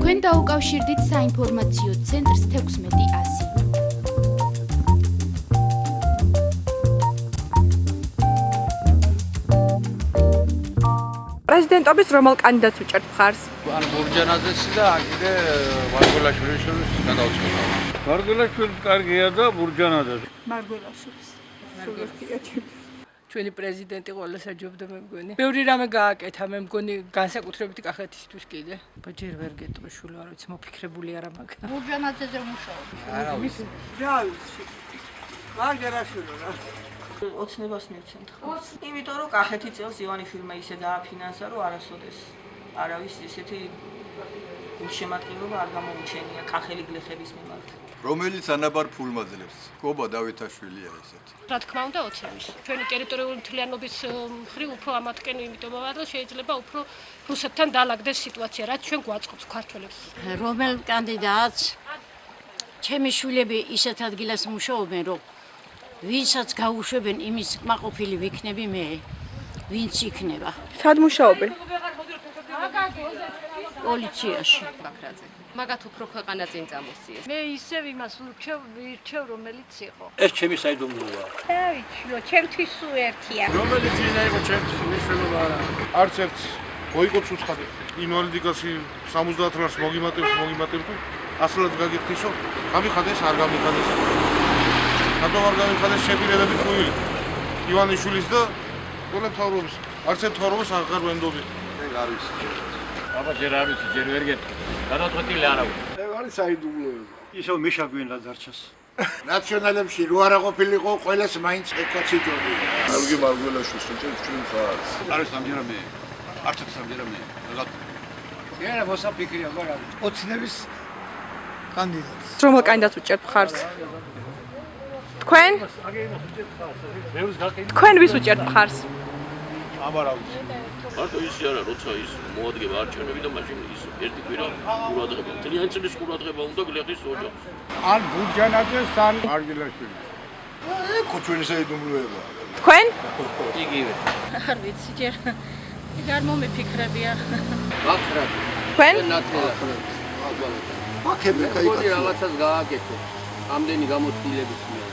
თქვენ დაუკავშირდით საინფორმაციო ცენტრს 1600. პრეზიდენტობის რომელ კანდიდატს უჭერთ მხარს? ან ბურჯანაძეს და აკიდე მარგველაშვილის გადავწყვეტა. მარგველაშვილი კარგია და ბურჯანაძე. მარგველაშვილის. ჩვენი პრეზიდენტი ყველა საჯობდა მე მგონი. ბევრი რამე გააკეთა მე მგონი განსაკუთრებით კახეთისთვის კიდე. ჯერ ვერ გეტყვი შული არ ვიცი მოფიქრებული არა მაგ. ბურჯანაძეზე მუშაობ. არა ვიცი. მარგველაშვილი რა. ოცნებას მივცემთ. იმიტომ რომ კახეთი წელს ივანიშვილმა ისე დააფინანსა, რომ არასოდეს არავის ისეთი გულშემატკივრობა არ გამოუჩენია კახელი გლეხების მიმართ. რომელიც ანაბარ ფულმაძლებს. გობა დავითაშვილია ესეთი. რა თქმა უნდა, ოცნების. ჩვენი ტერიტორიული მთლიანობის მხრივ უფრო ამატკენ, იმიტომ რომ შეიძლება უფრო რუსეთთან დაალაგდეს სიტუაცია, რაც ჩვენ გვაწყობს ქართველებს. რომელ კანდიდატს ჩემი შვილები ისეთ ადგილას მუშაობენ, რომ ვინცაც გაუშვებენ იმის კმაყოფილი ვიქნები მე, ვინც იქნება. სად მუშაობენ? პოლიციაში. ბაქრაძე. მაგათ უფრო ქვეყანა წინ წამოსიეს. მე ისევ იმას ვირჩევ, რომელიც იყო. ეს ჩემი საიდუმლოა. დავიჩლო, ჩემთვის სულ ერთია. რომელიც ძინა იყო ჩემთვის მნიშვნელობა არა. არც ერთ ბოიკოტს უცხადე. ინვალიდიკაში 70 ლარს მოგიმატებ თუ 100 ლარს გაგიხდისო, გამიხადეს არ გამიხადეს. რატომ არ გამიხადეს შეპირებები ხუილი? ივანიშვილის და ყველა მთავრობის. არც ერთ მთავრობას აღარ ვენდობი. ეგ არ ვიცი. აბა ჯერ არ ვიცი, ჯერ ვერ გეტყვი. გადაწყვეტილი არა ვარ. ეგ არის საიდუმლოება. ისევ მეშაგვიანად დარჩას. ნაციონალებში რო არა ყოფილიყო, ყველას მაინც ეკაცი ჯობია. ალგი მარგველაშვილს უჭერს ჩვენ ხარს. არის სამჯერამე. არც სამჯერამე. რა მოსაფიქრია, მაგრამ ოცნების კანდიდატს. რომელ კანდიდატს უჭერთ მხარს? თქვენ? თქვენ ვის უჭერთ მხარს? აბა რა ვიცი. მარტო ის არა, როცა ის მოადგება არჩევნები და მაშინ ის ერთი კვირა ყურადღება. მთლიანი წლის ყურადღება უნდა გლეხის ოჯახს. ან ბურჯანაძეს, ან მარგველაშვილს. ეხო ჩვენი საიდუმლოება. თქვენ? იგივე. არ ვიცი ჯერ. არ მომიფიქრებია. ბაქრაძე. თქვენ? ნათელაშვილი. აქები კაი. რაღაცას გააკეთე. ამდენი გამოთვლილების მიერ.